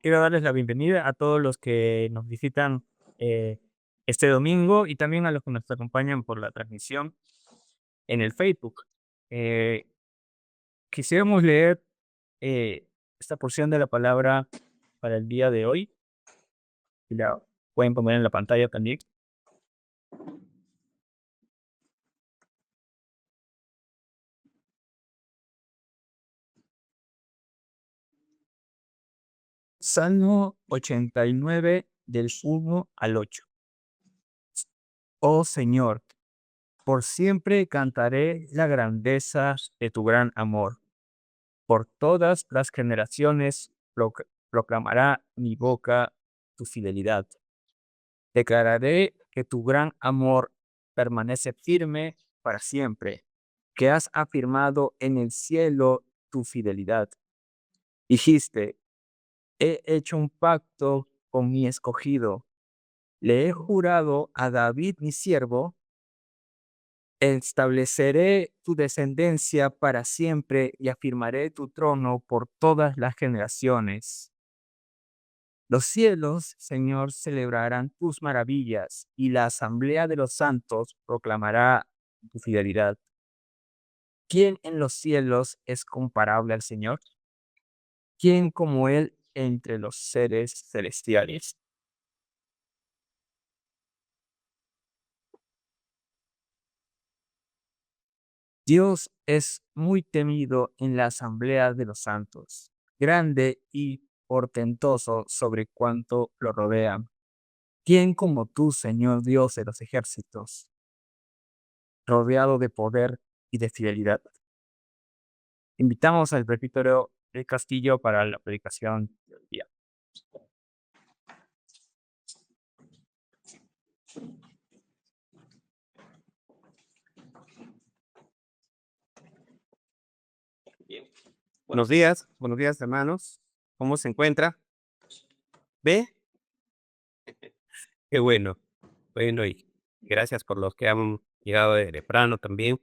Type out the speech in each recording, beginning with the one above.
quiero darles la bienvenida a todos los que nos visitan eh, este domingo y también a los que nos acompañan por la transmisión en el Facebook. Eh, Quisiéramos leer eh, esta porción de la palabra para el día de hoy, y la pueden poner en la pantalla también. Salmo 89 del 1 al 8. Oh Señor, por siempre cantaré la grandeza de tu gran amor. Por todas las generaciones proclamará mi boca tu fidelidad. Declararé que tu gran amor permanece firme para siempre, que has afirmado en el cielo tu fidelidad. Dijiste, he hecho un pacto con mi escogido, le he jurado a David mi siervo, estableceré tu descendencia para siempre y afirmaré tu trono por todas las generaciones. Los cielos, Señor, celebrarán tus maravillas y la asamblea de los santos proclamará tu fidelidad. ¿Quién en los cielos es comparable al Señor? ¿Quién como Él entre los seres celestiales? Dios es muy temido en la asamblea de los santos, grande y portentoso sobre cuanto lo rodean. ¿Quién como tú, Señor Dios de los ejércitos, rodeado de poder y de fidelidad? Invitamos al presbítero del Castillo para la predicación del día. Bien. Buenos días hermanos. ¿Cómo se encuentra? ¿Ve? Qué bueno. Bueno, y gracias por los que han llegado de temprano también.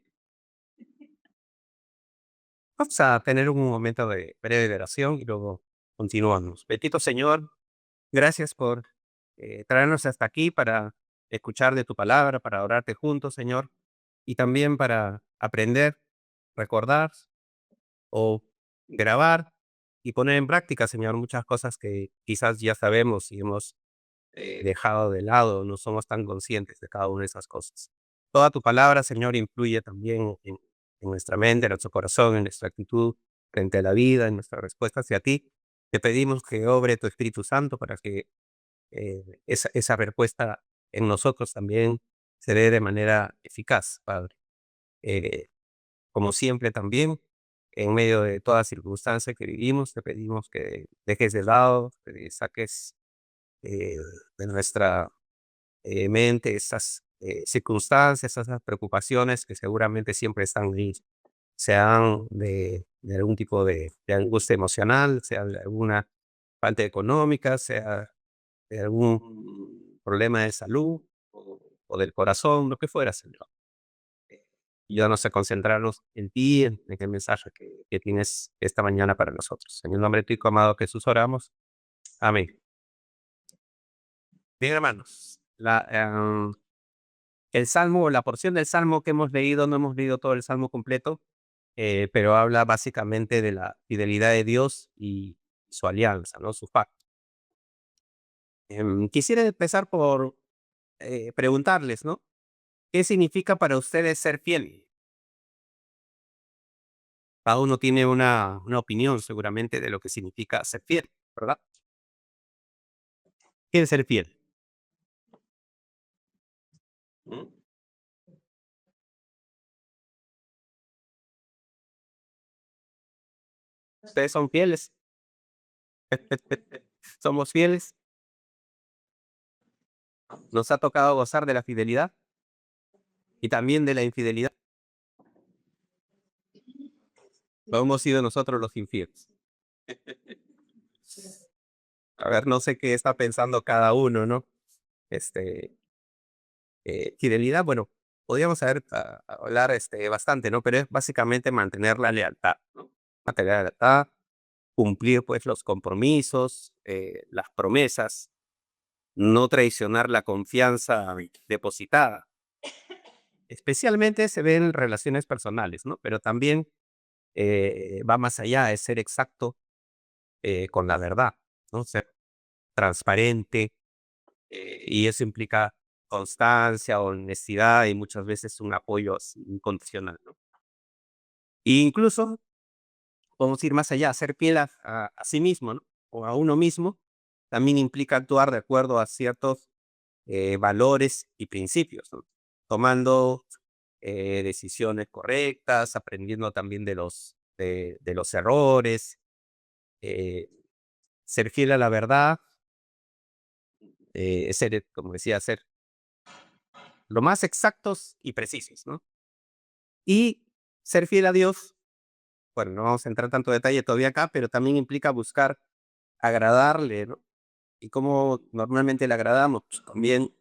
Vamos a tener un momento de breve oración y luego continuamos. Bendito Señor, gracias por traernos hasta aquí para escuchar de tu palabra, para orarte juntos, Señor, y también para aprender, recordar o grabar y poner en práctica, Señor, muchas cosas que quizás ya sabemos y hemos dejado de lado, no somos tan conscientes de cada una de esas cosas. Toda tu palabra, Señor, influye también en nuestra mente, en nuestro corazón, en nuestra actitud frente a la vida, en nuestra respuesta hacia ti. Te pedimos que obre tu Espíritu Santo para que esa respuesta en nosotros también se dé de manera eficaz, Padre. Eh, Como siempre también, en medio de toda circunstancia que vivimos, te pedimos que dejes de lado, que saques eh, de nuestra mente esas circunstancias, esas preocupaciones que seguramente siempre están ahí, sean de algún tipo de angustia emocional, sea de alguna falta económica, sea de algún problema de salud o del corazón, lo que fuera, Señor. Ayúdanos a concentrarnos en ti, en el mensaje que tienes esta mañana para nosotros. En el nombre de tu Hijo amado Jesús oramos. Amén. Bien, hermanos, el salmo, la porción del salmo que hemos leído, no hemos leído todo el salmo completo, pero habla básicamente de la fidelidad de Dios y su alianza, ¿no? Su pacto. Quisiera empezar por preguntarles, ¿no? ¿Qué significa para ustedes ser fiel? Cada uno tiene una opinión seguramente de lo que significa ser fiel, ¿verdad? ¿Qué es ser fiel? ¿Mm? ¿Ustedes son fieles? ¿Somos fieles? ¿Nos ha tocado gozar de la fidelidad y también de la infidelidad? ¿O hemos sido nosotros los infieles? A ver, no sé qué está pensando cada uno, ¿no? Este, fidelidad, bueno, podríamos hablar bastante, ¿no? Pero es básicamente mantener la lealtad, ¿no? Mantener la lealtad, cumplir pues los compromisos, las promesas, no traicionar la confianza depositada. Especialmente se ve en relaciones personales, ¿no? Pero también va más allá, es ser exacto con la verdad, ¿no? Ser transparente, y eso implica constancia, honestidad y muchas veces un apoyo así incondicional, ¿no? E incluso podemos ir más allá, ser fiel a sí mismo, ¿no? O a uno mismo, también implica actuar de acuerdo a ciertos valores y principios, ¿no? Tomando decisiones correctas, aprendiendo también de los errores, eh, ser fiel a la verdad, ser, como decía, ser lo más exactos y precisos, ¿no? Y ser fiel a Dios, bueno, no vamos a entrar tanto detalle todavía acá, pero también implica buscar agradarle, ¿no? ¿Y cómo normalmente le agradamos? Pues también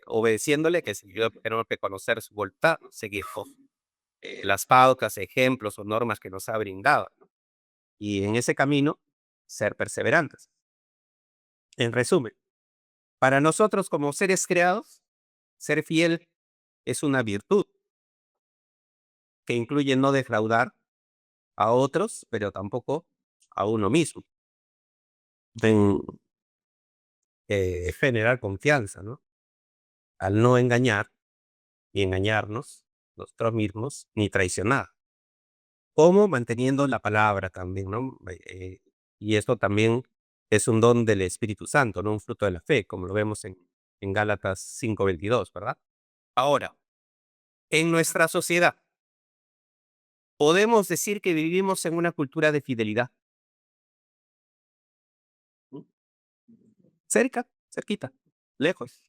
obedeciéndole, que significa tenemos que conocer su voluntad, ¿no? Seguir las pautas, ejemplos o normas que nos ha brindado, ¿no? Y en ese camino, ser perseverantes. En resumen, para nosotros como seres creados, ser fiel es una virtud que incluye no defraudar a otros, pero tampoco a uno mismo. En generar confianza, ¿no? Al no engañar y engañarnos nosotros mismos, ni traicionar. Como manteniendo la palabra también, ¿no? Y esto también es un don del Espíritu Santo, no un fruto de la fe, como lo vemos en Gálatas 5:22, ¿verdad? Ahora, en nuestra sociedad, podemos decir que vivimos en una cultura de fidelidad. ¿Mm? Cerca, cerquita, lejos.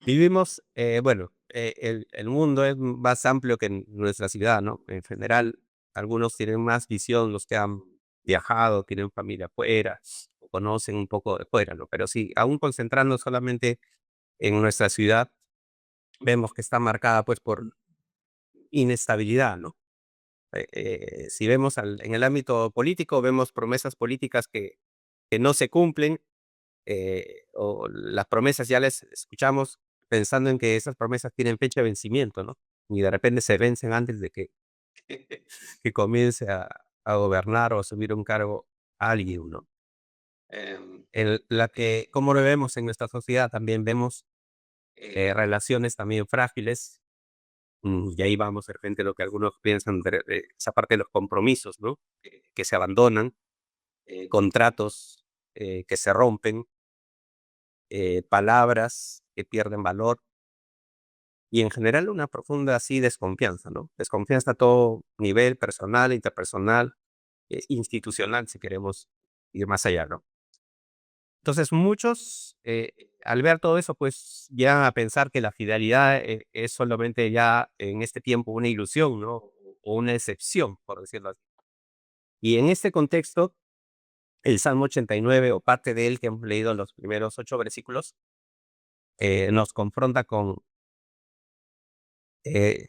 Vivimos, bueno, el mundo es más amplio que en nuestra ciudad, ¿no? En general, algunos tienen más visión, los que han viajado, tienen familia afuera, o conocen un poco de fuera, ¿no? Pero sí, aún concentrando solamente en nuestra ciudad, vemos que está marcada pues por inestabilidad, ¿no? Si vemos en el ámbito político, vemos promesas políticas que no se cumplen, o las promesas ya les escuchamos pensando en que esas promesas tienen fecha de vencimiento, ¿no? Y de repente se vencen antes de que, que comience a gobernar o a subir un cargo a alguien, ¿no? Como lo vemos en nuestra sociedad, también vemos relaciones también frágiles, y ahí vamos de repente lo que algunos piensan de esa parte de los compromisos, ¿no? Que se abandonan, contratos que se rompen, palabras que pierden valor y en general una profunda así desconfianza, ¿no? Desconfianza a todo nivel, personal, interpersonal, institucional, si queremos ir más allá, ¿no? Entonces muchos, al ver todo eso, pues llegan a pensar que la fidelidad es solamente ya en este tiempo una ilusión, ¿no? O una excepción, por decirlo así. Y en este contexto, el Salmo 89 o parte de él que hemos leído en los primeros 8 versículos, nos confronta con eh,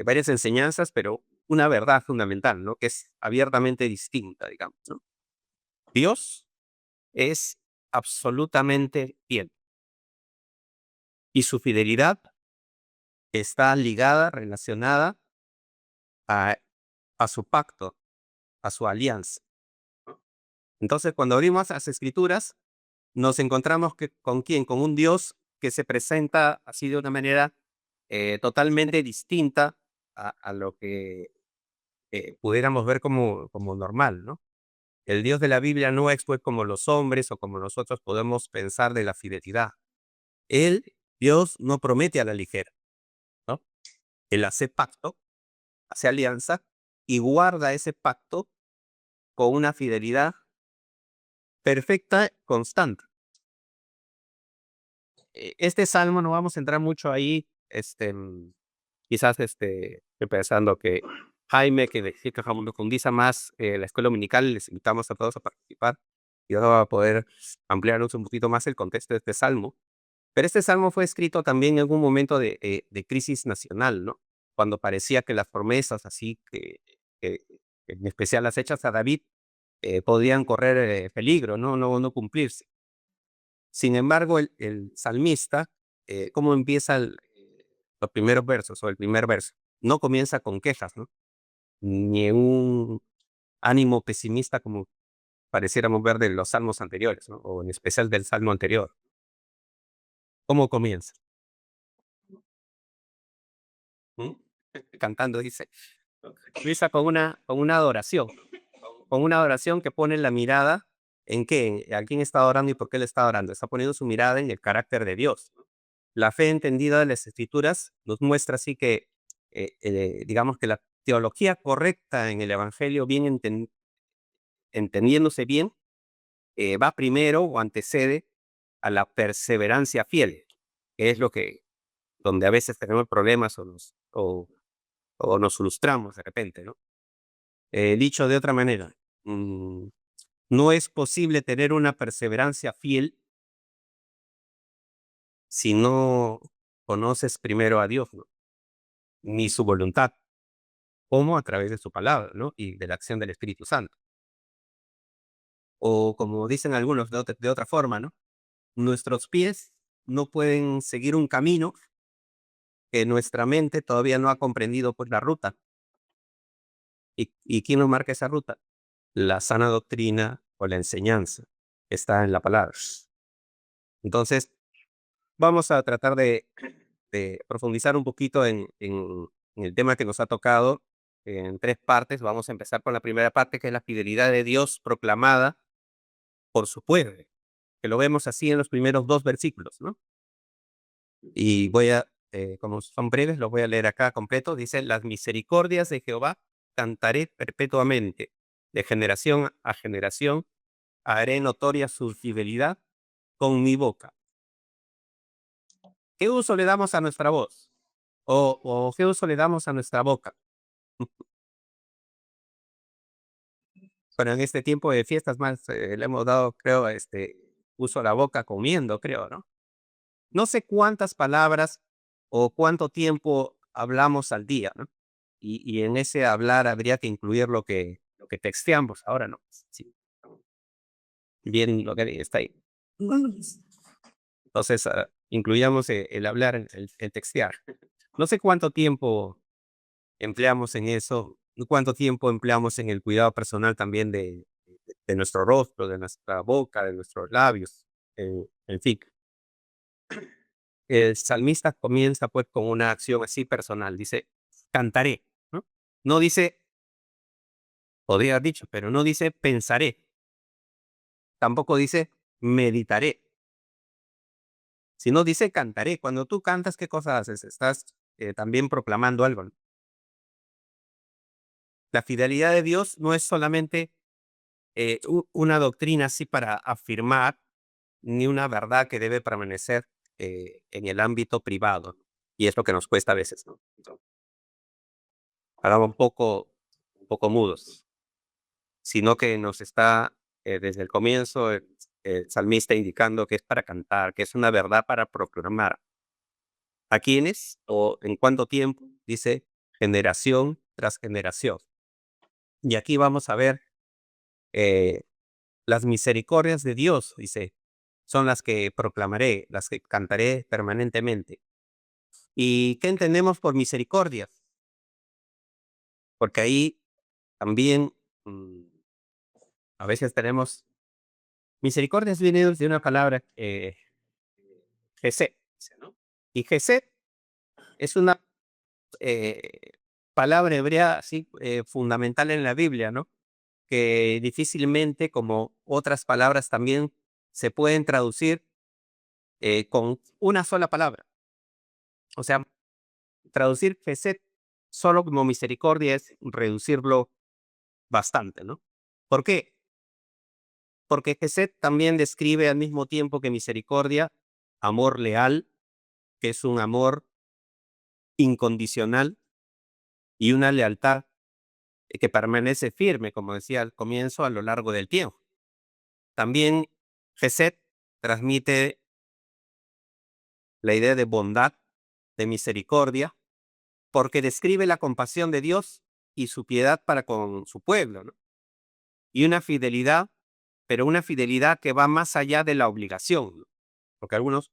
varias enseñanzas, pero una verdad fundamental, ¿no? Que es abiertamente distinta, digamos, ¿no? Dios es absolutamente fiel y su fidelidad está ligada, relacionada a, a su pacto, a su alianza. Entonces, cuando abrimos las escrituras, nos encontramos con quién, con un Dios que se presenta así de una manera totalmente distinta a lo que pudiéramos ver como normal, ¿no? El Dios de la Biblia no es pues como los hombres o como nosotros podemos pensar de la fidelidad. Él, Dios, no promete a la ligera, ¿no? Él hace pacto, hace alianza y guarda ese pacto con una fidelidad perfecta, constante. Este salmo no vamos a entrar mucho ahí, quizás estoy pensando que Jaime, que decía que profundiza más la escuela dominical, les invitamos a todos a participar y ahora va a poder ampliarnos un poquito más el contexto de este salmo. Pero este salmo fue escrito también en algún momento de crisis nacional, ¿no? cuando parecía que las promesas, así que en especial las hechas a David, podían correr peligro, no cumplirse. Sin embargo, el salmista, ¿cómo empieza los primeros versos o el primer verso? No comienza con quejas, ¿no? Ni en un ánimo pesimista como pareciéramos ver de los salmos anteriores, ¿no? O en especial del salmo anterior. ¿Cómo comienza? ¿Mm? Cantando, dice. Comienza con una adoración, con una adoración que pone la mirada en qué, a quién está adorando y por qué le está adorando. Está poniendo su mirada en el carácter de Dios. La fe entendida de las Escrituras nos muestra así que, digamos que la teología correcta en el Evangelio, bien entendiéndose bien, va primero o antecede a la perseverancia fiel, que es lo que, donde a veces tenemos problemas o nos frustramos de repente, ¿no? Dicho de otra manera, mm, no es posible tener una perseverancia fiel si no conoces primero a Dios, ¿no? Ni su voluntad, como a través de su palabra, ¿no? Y de la acción del Espíritu Santo. O como dicen algunos de otra forma, ¿no? Nuestros pies no pueden seguir un camino que nuestra mente todavía no ha comprendido pues la ruta. ¿Y quién nos marca esa ruta? La sana doctrina o la enseñanza que está en la palabra. Entonces, vamos a tratar de profundizar un poquito en el tema que nos ha tocado en tres partes. Vamos a empezar con la primera parte, que es la fidelidad de Dios proclamada por su pueblo, que lo vemos así en los primeros dos versículos, ¿no? Y voy a, como son breves, los voy a leer acá completo. Dice, las misericordias de Jehová cantaré perpetuamente, de generación a generación haré notoria su fidelidad con mi boca. ¿Qué uso le damos a nuestra voz? ¿O qué uso le damos a nuestra boca? Bueno, en este tiempo de fiestas más le hemos dado, creo, uso a la boca comiendo, creo, ¿no? No sé cuántas palabras o cuánto tiempo hablamos al día, ¿no? Y en ese hablar habría que incluir lo que texteamos ahora, ¿no? Sí, bien lo que está ahí. Entonces, incluyamos el hablar, el textear. No sé cuánto tiempo empleamos en eso, cuánto tiempo empleamos en el cuidado personal también de nuestro rostro, de nuestra boca, de nuestros labios, en fin. El salmista comienza pues con una acción así personal, dice, cantaré, ¿no? No dice, podría haber dicho, pero no dice pensaré, tampoco dice meditaré, sino dice cantaré. Cuando tú cantas, ¿qué cosa haces? Estás también proclamando algo, ¿no? La fidelidad de Dios no es solamente una doctrina así para afirmar, ni una verdad que debe permanecer en el ámbito privado, ¿no? Y es lo que nos cuesta a veces, ¿no? Hagamos un poco mudos, sino que nos está desde el comienzo el salmista indicando que es para cantar, que es una verdad para proclamar. ¿A quiénes o en cuánto tiempo? Dice generación tras generación. Y aquí vamos a ver eh, las misericordias de Dios, dice, son las que proclamaré, las que cantaré permanentemente. ¿Y qué entendemos por misericordia? Porque ahí también mm, a veces tenemos misericordias viene de una palabra gesed, dice, ¿no? Y gesed es una eh, palabra hebrea así fundamental en la Biblia, ¿no? Que difícilmente, como otras palabras también, se pueden traducir con una sola palabra. O sea, traducir gesed solo como misericordia es reducirlo bastante, ¿no? ¿Por qué? Porque gesed también describe al mismo tiempo que misericordia, amor leal, que es un amor incondicional y una lealtad que permanece firme, como decía al comienzo, a lo largo del tiempo. También gesed transmite la idea de bondad, de misericordia, porque describe la compasión de Dios y su piedad para con su pueblo, ¿no? Y una fidelidad, pero una fidelidad que va más allá de la obligación, ¿no? Porque algunos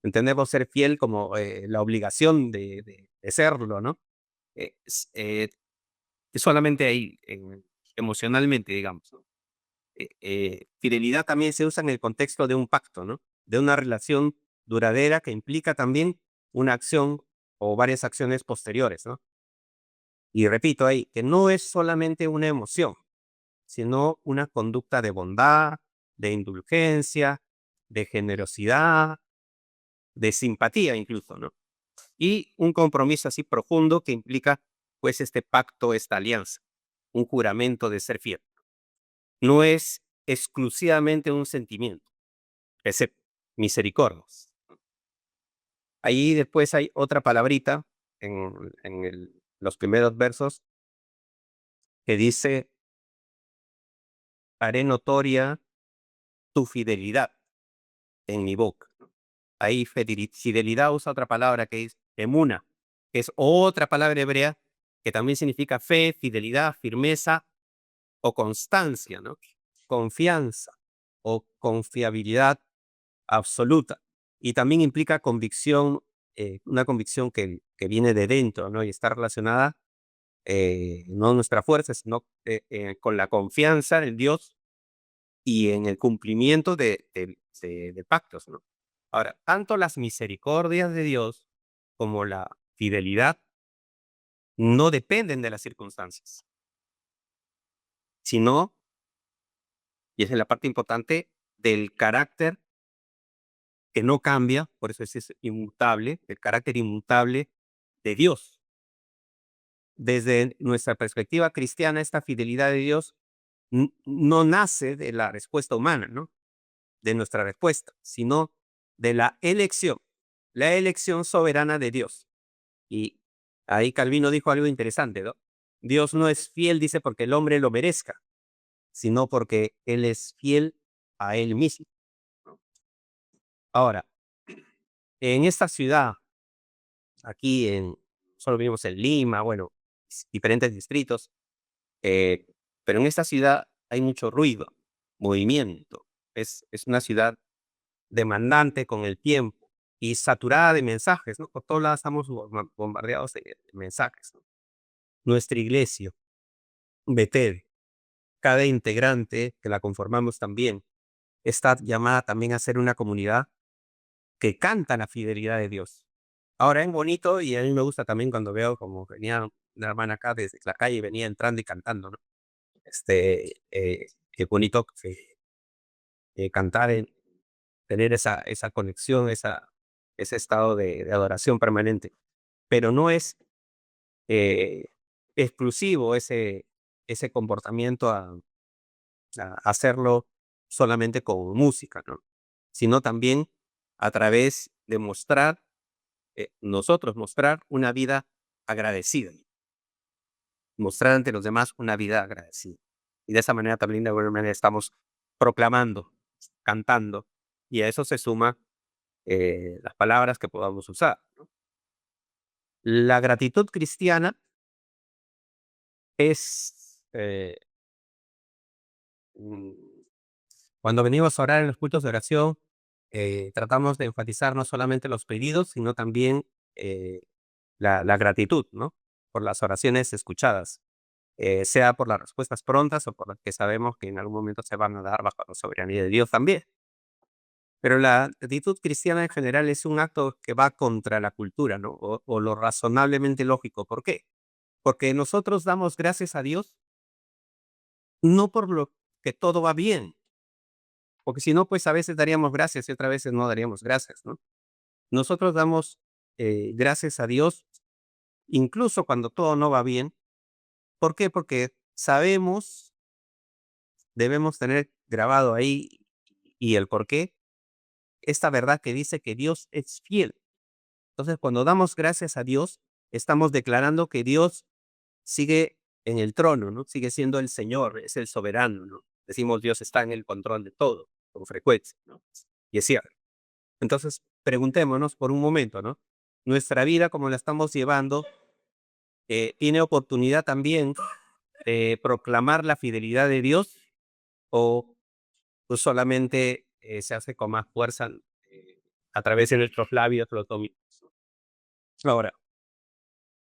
entendemos ser fiel como la obligación de serlo, ¿no? Es solamente ahí, emocionalmente, digamos, ¿no? Fidelidad también se usa en el contexto de un pacto, ¿no? De una relación duradera que implica también una acción o varias acciones posteriores, ¿no? Y repito ahí, que no es solamente una emoción, sino una conducta de bondad, de indulgencia, de generosidad, de simpatía incluso, ¿no? Y un compromiso así profundo que implica, pues, este pacto, esta alianza, un juramento de ser fiel. No es exclusivamente un sentimiento, es misericordias. Ahí después hay otra palabrita en los primeros versos que dice, haré notoria tu fidelidad en mi boca. Ahí fidelidad usa otra palabra que es emuna, que es otra palabra hebrea que también significa fe, fidelidad, firmeza o constancia, ¿no? Confianza o confiabilidad absoluta. Y también implica convicción, una convicción que viene de dentro, ¿no? Y está relacionada no nuestra fuerza, sino con la confianza en Dios y en el cumplimiento de pactos, ¿no? Ahora, tanto las misericordias de Dios como la fidelidad no dependen de las circunstancias, sino, y esa es la parte importante, del carácter que no cambia, por eso es inmutable, el carácter inmutable de Dios. Desde nuestra perspectiva cristiana, esta fidelidad de Dios no nace de la respuesta humana, ¿no? De nuestra respuesta, sino de la elección soberana de Dios. Y ahí Calvino dijo algo interesante, ¿no? Dios no es fiel, dice, porque el hombre lo merezca, sino porque Él es fiel a Él mismo, ¿no? Ahora, en esta ciudad, aquí solo vivimos en Lima, bueno, diferentes distritos, eh, pero en esta ciudad hay mucho ruido, movimiento. Es una ciudad demandante con el tiempo y saturada de mensajes, ¿no? Por todos lados estamos bombardeados de mensajes, ¿no? Nuestra iglesia, Betel, cada integrante que la conformamos también, está llamada también a ser una comunidad que canta la fidelidad de Dios. Ahora es bonito y a mí me gusta también cuando veo como venía una hermana acá desde la calle y venía entrando y cantando, ¿no? Es bonito cantar, tener esa conexión, ese estado de adoración permanente. Pero no es eh, exclusivo ese comportamiento a hacerlo solamente con música, ¿no? Sino también a través de mostrar, nosotros mostrar una vida agradecida, mostrar ante los demás una vida agradecida. Y de esa manera también de alguna manera estamos proclamando, cantando, y a eso se suma las palabras que podamos usar, ¿no? La gratitud cristiana es, mm, cuando venimos a orar en los cultos de oración, tratamos de enfatizar no solamente los pedidos, sino también eh, la gratitud, ¿no? Por las oraciones escuchadas, sea por las respuestas prontas o por las que sabemos que en algún momento se van a dar bajo la soberanía de Dios también. Pero la actitud cristiana en general es un acto que va contra la cultura, ¿no? O lo razonablemente lógico. ¿Por qué? Porque nosotros damos gracias a Dios no por lo que todo va bien, porque si no, pues a veces daríamos gracias y otras veces no daríamos gracias, ¿no? Nosotros damos gracias a Dios incluso cuando todo no va bien. ¿Por qué? Porque sabemos, debemos tener grabado ahí y el por qué, esta verdad que dice que Dios es fiel. Entonces, cuando damos gracias a Dios, estamos declarando que Dios sigue en el trono, ¿no? Sigue siendo el Señor, es el soberano, ¿no? Decimos Dios está en el control de todo, con frecuencia, ¿no? Y es cierto. Entonces, preguntémonos por un momento, ¿no? Nuestra vida, como la estamos llevando, tiene oportunidad también de proclamar la fidelidad de Dios o pues, solamente se hace con más fuerza a través de nuestros labios los domingos. Ahora,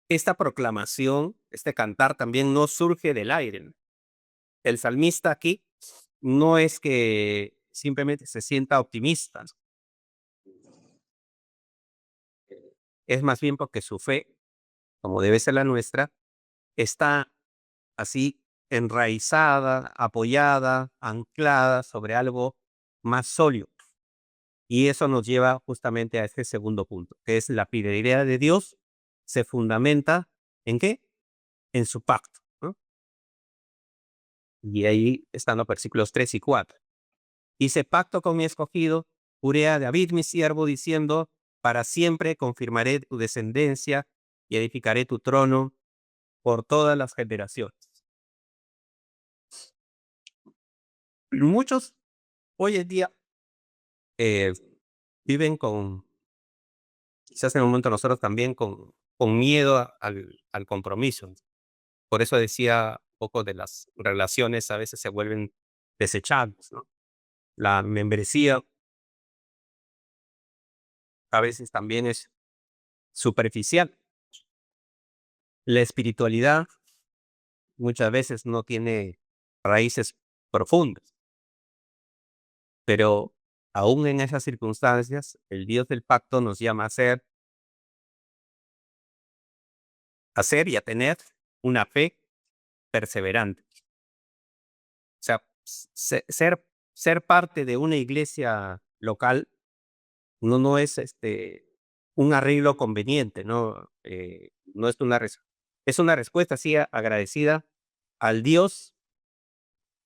esta proclamación, este cantar también no surge del aire, ¿no? El salmista aquí no es que simplemente se sienta optimista, ¿no? Es más bien porque su fe, como debe ser la nuestra, está así enraizada, apoyada, anclada sobre algo más sólido. Y eso nos lleva justamente a este segundo punto, que es la fidelidad de Dios se fundamenta ¿en qué? En su pacto, ¿no? Y ahí están los versículos 3 y 4. Hice pacto con mi escogido, juré a David mi siervo, diciendo, para siempre confirmaré tu descendencia y edificaré tu trono por todas las generaciones. Muchos hoy en día eh, viven con, quizás en un momento nosotros también, con miedo al compromiso. Por eso decía un poco de las relaciones a veces se vuelven desechables, ¿no? La membresía a veces también es superficial. La espiritualidad muchas veces no tiene raíces profundas, pero aún en esas circunstancias, el Dios del pacto nos llama a ser y a tener una fe perseverante. O sea, ser parte de una iglesia local no es un arreglo conveniente, ¿no? No es es una respuesta así agradecida al Dios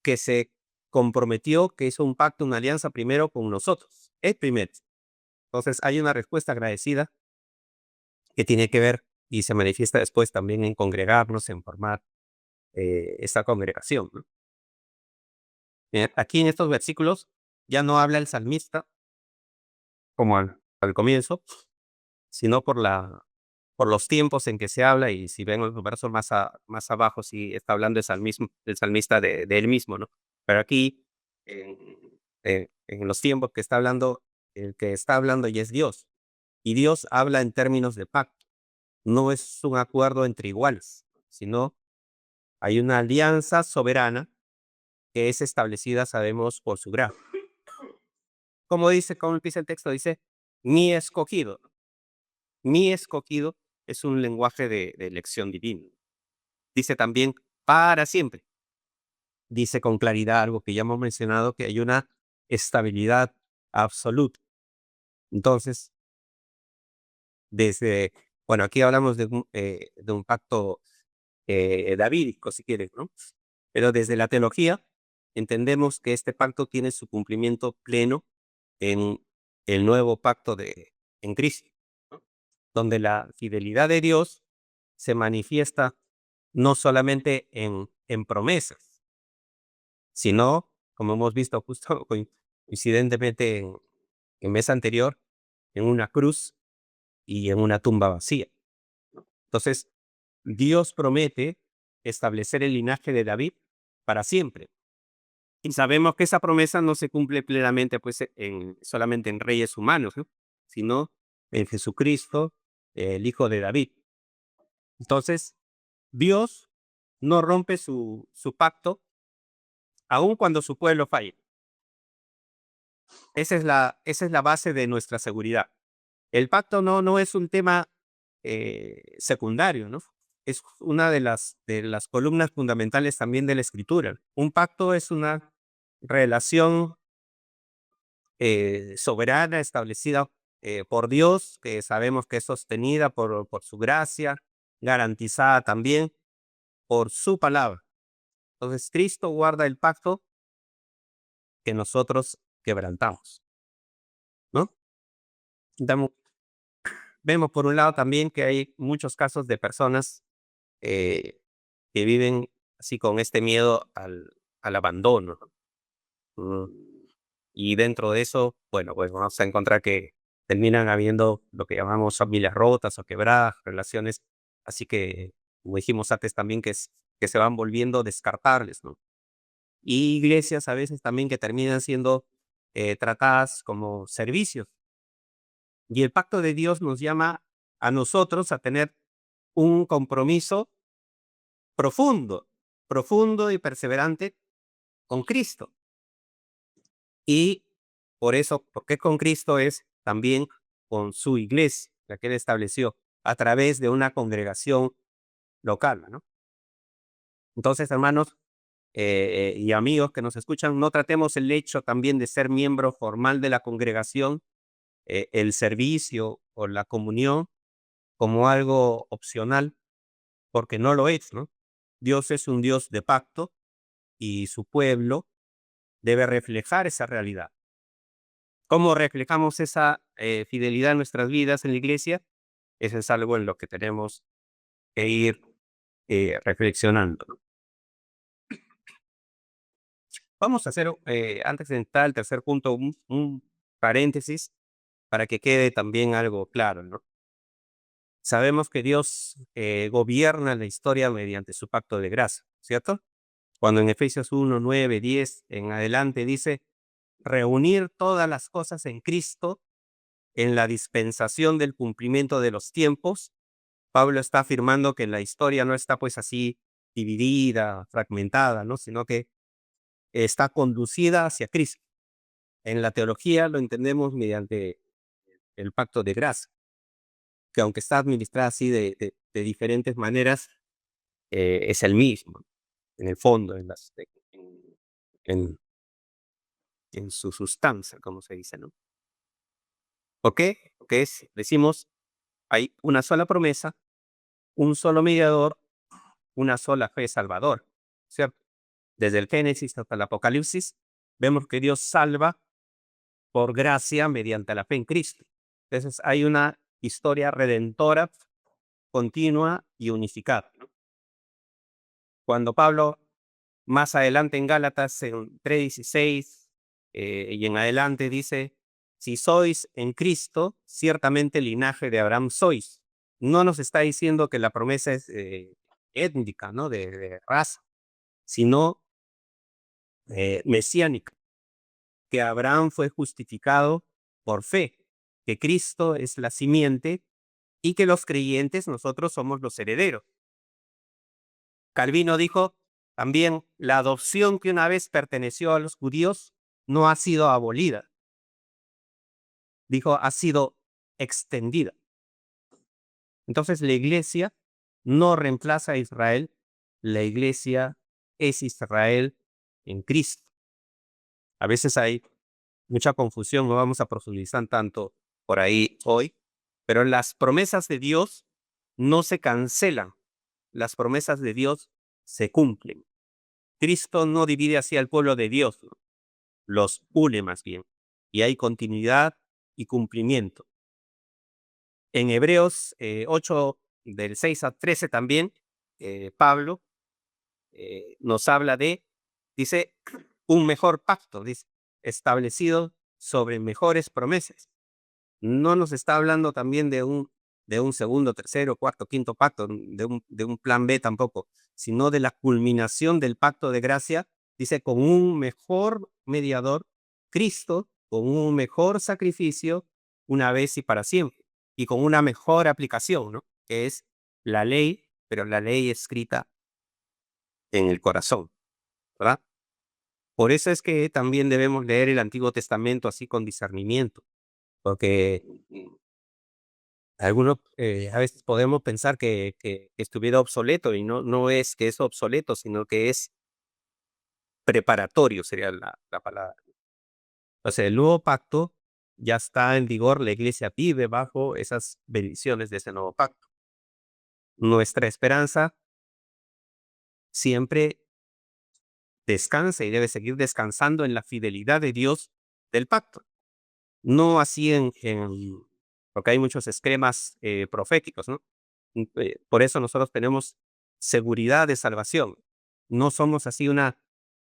que se comprometió, que hizo un pacto, una alianza primero con nosotros, el primero. Entonces hay una respuesta agradecida que tiene que ver y se manifiesta después también en congregarnos, en formar esta congregación, ¿no? Aquí en estos versículos ya no habla el salmista como al comienzo, sino por los tiempos en que se habla, y si ven los versos más abajo, sí está hablando el salmista de él mismo, ¿no? Pero aquí, en los tiempos que está hablando, el que está hablando ya es Dios, y Dios habla en términos de pacto, no es un acuerdo entre iguales, sino hay una alianza soberana que es establecida, sabemos, por su gracia. Como empieza el texto, dice, mi escogido. Mi escogido es un lenguaje de elección divina. Dice también para siempre. Dice con claridad algo que ya hemos mencionado, que hay una estabilidad absoluta. Entonces, desde, bueno, aquí hablamos de un pacto davídico, si quieres, ¿no? Pero desde la teología entendemos que este pacto tiene su cumplimiento pleno en el nuevo pacto en Cristo, ¿no? Donde la fidelidad de Dios se manifiesta no solamente en promesas, sino, como hemos visto justo coincidentemente en mes anterior, en una cruz y en una tumba vacía. Entonces, Dios promete establecer el linaje de David para siempre. Y sabemos que esa promesa no se cumple plenamente pues, solamente en reyes humanos, ¿no? Sino en Jesucristo, el Hijo de David. Entonces, Dios no rompe su pacto aun cuando su pueblo falle. Esa es la base de nuestra seguridad. El pacto no es un tema secundario, ¿no? Es una de las columnas fundamentales también de la escritura. Un pacto es una relación soberana establecida por Dios, que sabemos que es sostenida por su gracia, garantizada también por su palabra. Entonces, Cristo guarda el pacto que nosotros quebrantamos, ¿no? Damos Vemos por un lado también que hay muchos casos de personas eh, que viven así con este miedo al abandono, ¿no? Y dentro de eso, bueno, pues vamos a encontrar que terminan habiendo lo que llamamos familias rotas o quebradas, relaciones así que como dijimos antes también, que se van volviendo descartables, ¿no? Y iglesias a veces también que terminan siendo tratadas como servicios. Y el pacto de Dios nos llama a nosotros a tener un compromiso profundo, profundo y perseverante con Cristo. Y por eso, porque con Cristo es también con su iglesia, la que él estableció, a través de una congregación local, ¿no? Entonces, hermanos y amigos que nos escuchan, no tratemos el hecho también de ser miembro formal de la congregación, el servicio o la comunión como algo opcional, porque no lo es, ¿no? Dios es un Dios de pacto y su pueblo debe reflejar esa realidad. ¿Cómo reflejamos esa fidelidad en nuestras vidas en la iglesia? Eso es algo en lo que tenemos que ir reflexionando, ¿no? Vamos a hacer, antes de entrar al tercer punto, un paréntesis para que quede también algo claro, ¿no? Sabemos que Dios gobierna la historia mediante su pacto de gracia, ¿cierto? Cuando en Efesios 1, 9, 10 en adelante dice, reunir todas las cosas en Cristo en la dispensación del cumplimiento de los tiempos, Pablo está afirmando que la historia no está pues así dividida, fragmentada, ¿no? Sino que está conducida hacia Cristo. En la teología lo entendemos mediante el pacto de gracia, que aunque está administrada así de diferentes maneras, es el mismo, en el fondo, en, en su sustancia, como se dice, ¿no? ¿Por qué? Porque decimos, hay una sola promesa, un solo mediador, una sola fe salvador, ¿cierto? Desde el Génesis hasta el Apocalipsis, vemos que Dios salva por gracia mediante la fe en Cristo. Entonces hay una historia redentora, continua y unificada, ¿no? Cuando Pablo, más adelante en Gálatas, en 3:16 y en adelante, dice, si sois en Cristo, ciertamente linaje de Abraham sois. No nos está diciendo que la promesa es étnica, ¿no? De raza, sino mesiánica, que Abraham fue justificado por fe, que Cristo es la simiente y que los creyentes nosotros somos los herederos. Calvino dijo también, la adopción que una vez perteneció a los judíos no ha sido abolida, dijo, ha sido extendida. Entonces la iglesia no reemplaza a Israel, la iglesia es Israel en Cristo. A veces hay mucha confusión, no vamos a profundizar tanto por ahí hoy, pero las promesas de Dios no se cancelan, las promesas de Dios se cumplen. Cristo no divide así al pueblo de Dios, ¿no? Los une más bien, y hay continuidad y cumplimiento. En Hebreos 8, del 6 a 13 también, Pablo nos habla dice, un mejor pacto, dice, establecido sobre mejores promesas. No nos está hablando también de un segundo, tercero, cuarto, quinto pacto, de un plan B tampoco, sino de la culminación del pacto de gracia, dice, con un mejor mediador, Cristo, con un mejor sacrificio, una vez y para siempre, y con una mejor aplicación, ¿no? Que es la ley, pero la ley escrita en el corazón, ¿verdad? Por eso es que también debemos leer el Antiguo Testamento así con discernimiento, porque algunos a veces podemos pensar que estuviera obsoleto y no es que es obsoleto, sino que es preparatorio, sería la palabra. O sea, el nuevo pacto ya está en vigor, la iglesia vive bajo esas bendiciones de ese nuevo pacto. Nuestra esperanza siempre descansa y debe seguir descansando en la fidelidad de Dios del pacto. No así porque hay muchos esquemas proféticos, ¿no? Por eso nosotros tenemos seguridad de salvación. No somos así no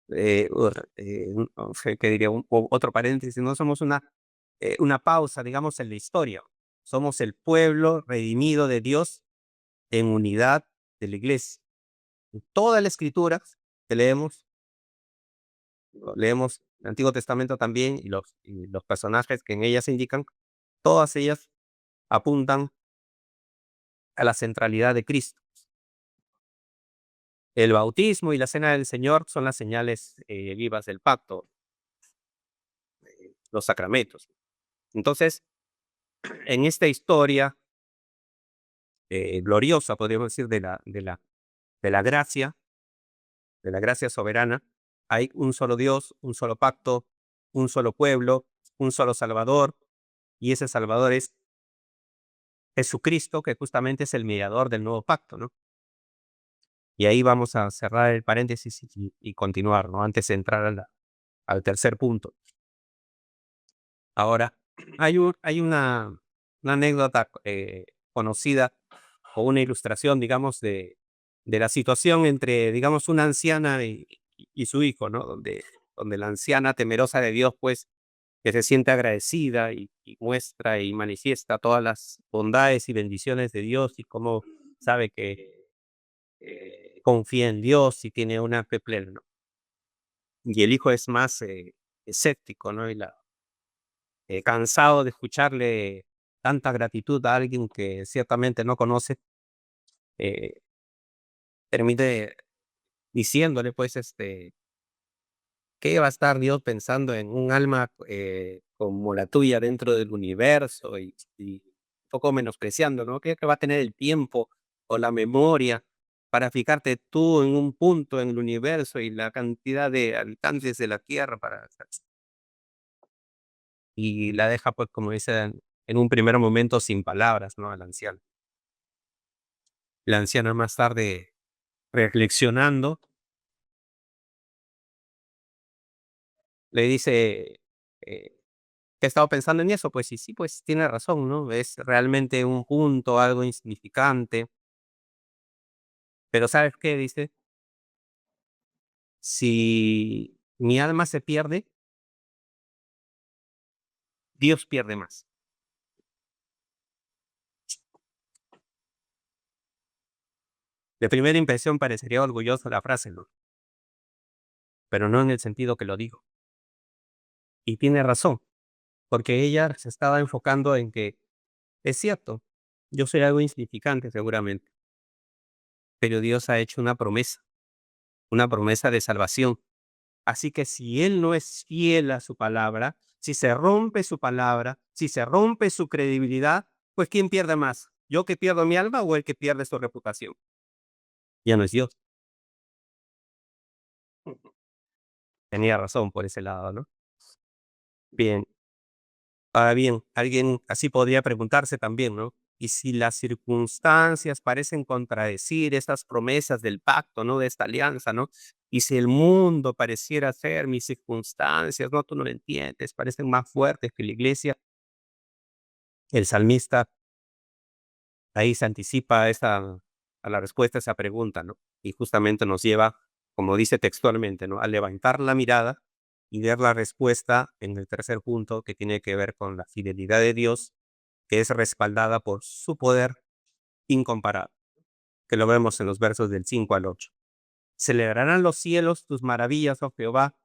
sé qué diría, otro paréntesis, no somos una pausa, digamos, en la historia. Somos el pueblo redimido de Dios en unidad de la iglesia. En toda la escritura que leemos el Antiguo Testamento también y los personajes que en ellas se indican, todas ellas apuntan a la centralidad de Cristo. El bautismo y la cena del Señor son las señales vivas del pacto, los sacramentos. Entonces, en esta historia gloriosa, podríamos decir, de la gracia, de la gracia soberana, hay un solo Dios, un solo pacto, un solo pueblo, un solo Salvador, y ese Salvador es Jesucristo, que justamente es el mediador del nuevo pacto, ¿no? Y ahí vamos a cerrar el paréntesis y continuar, ¿no? Antes de entrar al tercer punto. Ahora, hay una anécdota conocida o una ilustración, digamos, de la situación entre, digamos, una anciana y su hijo, ¿no? Donde la anciana temerosa de Dios, pues, que se siente agradecida y muestra y manifiesta todas las bondades y bendiciones de Dios y cómo sabe que confía en Dios y tiene una fe plena, ¿no? Y el hijo es más escéptico, ¿no? Cansado de escucharle tanta gratitud a alguien que ciertamente no conoce, eh, termine diciéndole, pues, ¿qué va a estar Dios pensando en un alma como la tuya dentro del universo? Y un poco menospreciando, ¿no? ¿Qué va a tener el tiempo o la memoria para fijarte tú en un punto en el universo y la cantidad de habitantes de la Tierra para y la deja, pues, como dicen, en un primer momento sin palabras, ¿no? Al anciano. La anciana más tarde, reflexionando, le dice, ¿que he estado pensando en eso? Pues sí, pues tiene razón, ¿no? Es realmente un punto, algo insignificante, pero ¿sabes qué? Dice, si mi alma se pierde, Dios pierde más. De primera impresión parecería orgulloso la frase, ¿no? Pero no en el sentido que lo digo. Y tiene razón, porque ella se estaba enfocando en que es cierto, yo soy algo insignificante seguramente, pero Dios ha hecho una promesa de salvación. Así que si Él no es fiel a su palabra, si se rompe su palabra, si se rompe su credibilidad, pues ¿quién pierde más? ¿Yo que pierdo mi alma o el que pierde su reputación? Ya no es Dios. Tenía razón por ese lado, ¿no? Bien, ahora bien, alguien así podría preguntarse también, ¿no? Y si las circunstancias parecen contradecir estas promesas del pacto, ¿no? De esta alianza, ¿no? Y si el mundo pareciera ser mis circunstancias, ¿no? Tú no lo entiendes, parecen más fuertes que la iglesia. El salmista ahí se anticipa a la respuesta a esa pregunta, ¿no? Y justamente nos lleva, como dice textualmente, ¿no? A levantar la mirada y ver la respuesta en el tercer punto que tiene que ver con la fidelidad de Dios, que es respaldada por su poder incomparable, que lo vemos en los versos del 5 al 8. Celebrarán los cielos tus maravillas, oh Jehová,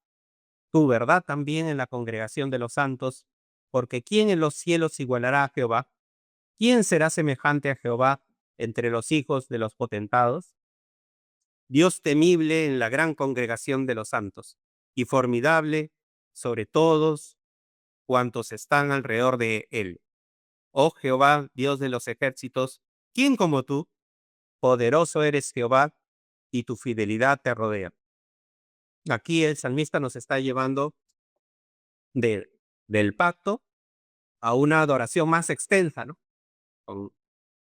tu verdad también en la congregación de los santos, porque ¿quién en los cielos igualará a Jehová? ¿Quién será semejante a Jehová entre los hijos de los potentados? Dios temible en la gran congregación de los santos, y formidable sobre todos cuantos están alrededor de él. Oh Jehová, Dios de los ejércitos, ¿quién como tú? Poderoso eres Jehová, y tu fidelidad te rodea. Aquí el salmista nos está llevando de, del pacto a una adoración más extensa, ¿no? Con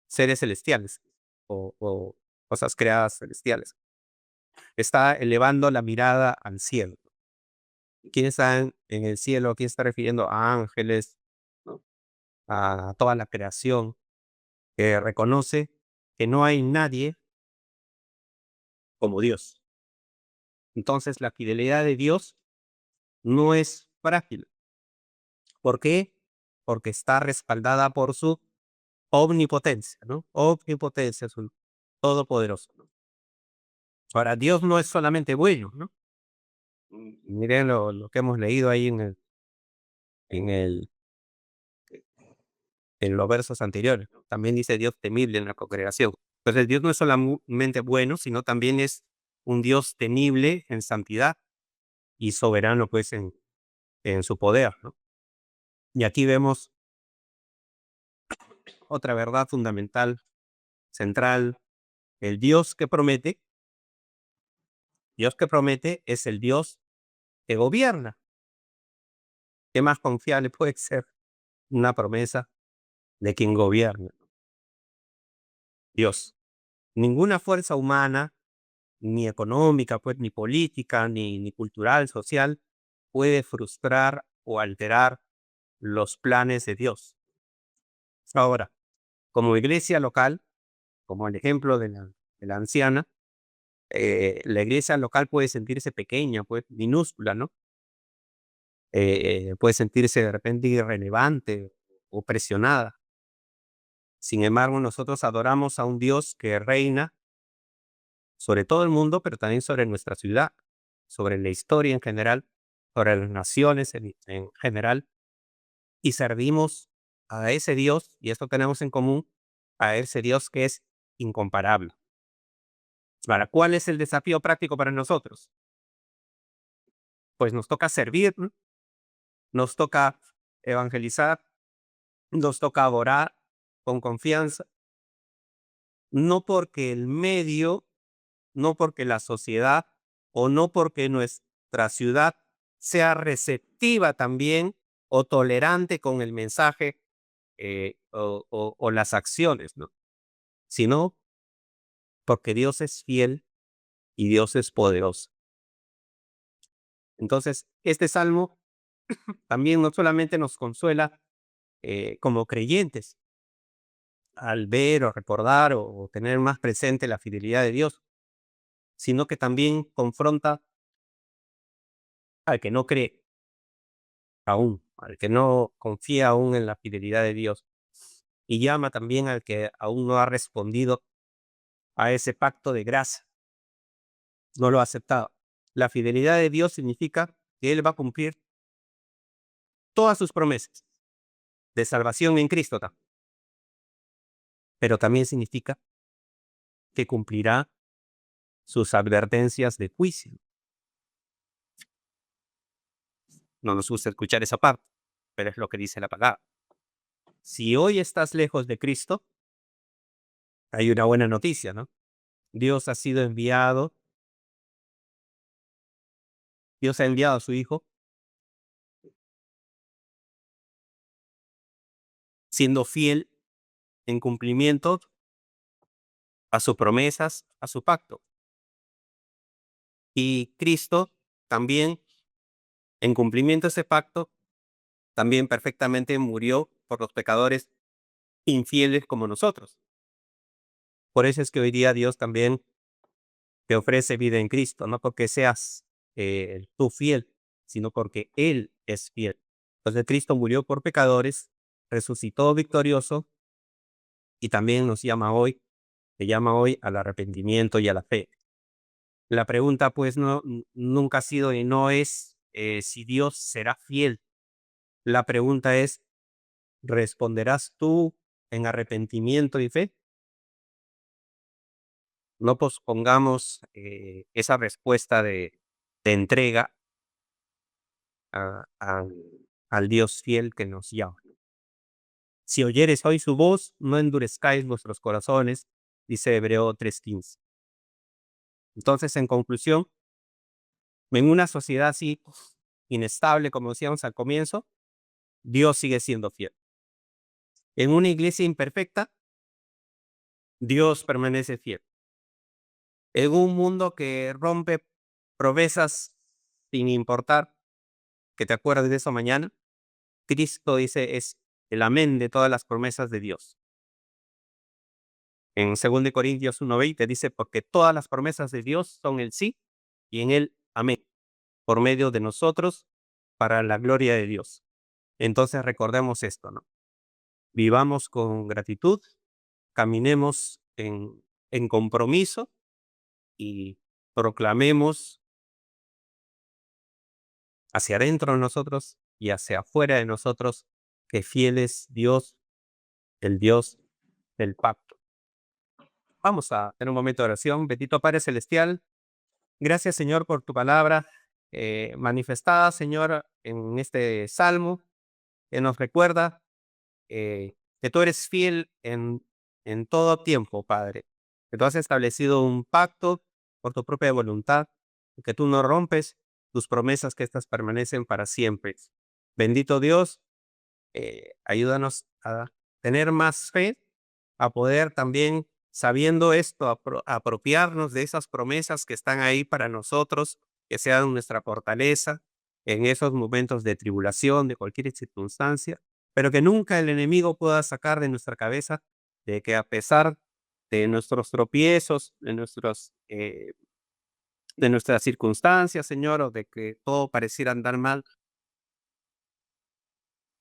seres celestiales o cosas creadas celestiales. Está elevando la mirada al cielo. ¿Quién está en el cielo? ¿Quién está refiriendo a ángeles, ¿no? A toda la creación que reconoce que no hay nadie como Dios. Entonces la fidelidad de Dios no es frágil. ¿Por qué? Porque está respaldada por su omnipotencia, ¿no? Omnipotencia, todopoderoso, ¿no? Ahora, Dios no es solamente bueno, ¿no? Miren lo que hemos leído ahí en el, en los versos anteriores, ¿no? También dice Dios temible en la congregación. Entonces, Dios no es solamente bueno, sino también es un Dios temible en santidad y soberano, pues, en su poder, ¿no? Y aquí vemos otra verdad fundamental, central. El Dios que promete es el Dios que gobierna. ¿Qué más confiable puede ser una promesa de quien gobierna? Dios. Ninguna fuerza humana, ni económica, pues, ni política, ni cultural, social, puede frustrar o alterar los planes de Dios. Ahora, como iglesia local, como el ejemplo de la anciana, la iglesia local puede sentirse pequeña, pues, minúscula, ¿no? Puede sentirse de repente irrelevante o presionada. Sin embargo, nosotros adoramos a un Dios que reina sobre todo el mundo, pero también sobre nuestra ciudad, sobre la historia en general, sobre las naciones en general, y servimos a ese Dios, y esto tenemos en común, a ese Dios que es incomparable. Ahora, ¿cuál es el desafío práctico para nosotros? Pues nos toca servir, ¿no? Nos toca evangelizar, nos toca adorar con confianza, no porque el medio, no porque la sociedad o no porque nuestra ciudad sea receptiva también o tolerante con el mensaje o las acciones, ¿no? Sino porque Dios es fiel y Dios es poderoso. Entonces, este salmo también no solamente nos consuela como creyentes al ver o recordar o tener más presente la fidelidad de Dios, sino que también confronta al que no cree aún, al que no confía aún en la fidelidad de Dios, y llama también al que aún no ha respondido a ese pacto de gracia, no lo ha aceptado. La fidelidad de Dios significa que Él va a cumplir todas sus promesas de salvación en Cristo, pero también significa que cumplirá sus advertencias de juicio. No nos gusta escuchar esa parte, pero es lo que dice la palabra. Si hoy estás lejos de Cristo, hay una buena noticia, ¿no? Dios ha sido enviado, Dios ha enviado a su Hijo, siendo fiel en cumplimiento a sus promesas, a su pacto. Y Cristo también, en cumplimiento a ese pacto, también perfectamente murió por los pecadores infieles como nosotros. Por eso es que hoy día Dios también te ofrece vida en Cristo, no porque seas tú fiel, sino porque Él es fiel. Entonces Cristo murió por pecadores, resucitó victorioso y también nos llama hoy, te llama hoy al arrepentimiento y a la fe. La pregunta pues nunca ha sido y no es si Dios será fiel. La pregunta es, ¿responderás tú en arrepentimiento y fe? No pospongamos esa respuesta de entrega a- al al Dios fiel que nos llama. Si oyeres hoy su voz, no endurezcáis vuestros corazones, dice Hebreo 3:15. Entonces, en conclusión, en una sociedad así inestable, como decíamos al comienzo, Dios sigue siendo fiel. En una iglesia imperfecta, Dios permanece fiel. En un mundo que rompe promesas sin importar que te acuerdes de eso mañana, Cristo dice es el amén de todas las promesas de Dios. En 2 Corintios 1:20 dice, porque todas las promesas de Dios son el sí y en el amén, por medio de nosotros, para la gloria de Dios. Entonces recordemos esto, ¿no? Vivamos con gratitud, caminemos en compromiso y proclamemos hacia adentro de nosotros y hacia afuera de nosotros que fiel es Dios, el Dios del pacto. Vamos a tener un momento de oración. Bendito Padre Celestial, gracias Señor por tu palabra manifestada, Señor, en este salmo, que nos recuerda que tú eres fiel en todo tiempo, Padre, que tú has establecido un pacto por tu propia voluntad, y que tú no rompes tus promesas, que éstas permanecen para siempre. Bendito Dios, ayúdanos a tener más fe, a poder también, sabiendo esto, apropiarnos de esas promesas que están ahí para nosotros, que sean nuestra fortaleza en esos momentos de tribulación, de cualquier circunstancia, pero que nunca el enemigo pueda sacar de nuestra cabeza de que a pesar de nuestros tropiezos, de nuestras circunstancias, Señor, o de que todo pareciera andar mal,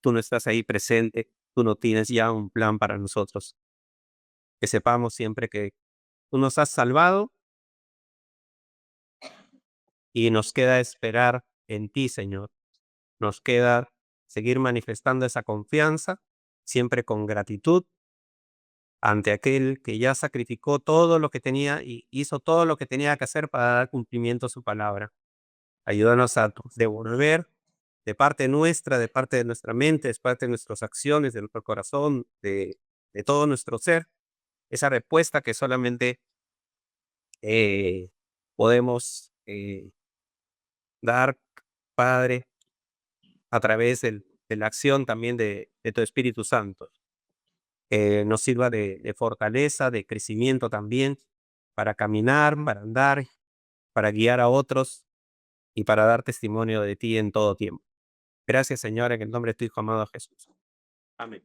tú no estás ahí presente, tú no tienes ya un plan para nosotros. Que sepamos siempre que tú nos has salvado y nos queda esperar en ti, Señor. Nos queda seguir manifestando esa confianza, siempre con gratitud ante aquel que ya sacrificó todo lo que tenía y hizo todo lo que tenía que hacer para dar cumplimiento a su palabra. Ayúdanos a devolver de parte nuestra, de parte de nuestra mente, de parte de nuestras acciones, de nuestro corazón, de todo nuestro ser, esa respuesta que solamente podemos dar, Padre, a través de la acción también de tu Espíritu Santo. Nos sirva de fortaleza, de crecimiento también, para caminar, para andar, para guiar a otros y para dar testimonio de ti en todo tiempo. Gracias, Señor, en el nombre de tu Hijo amado Jesús. Amén.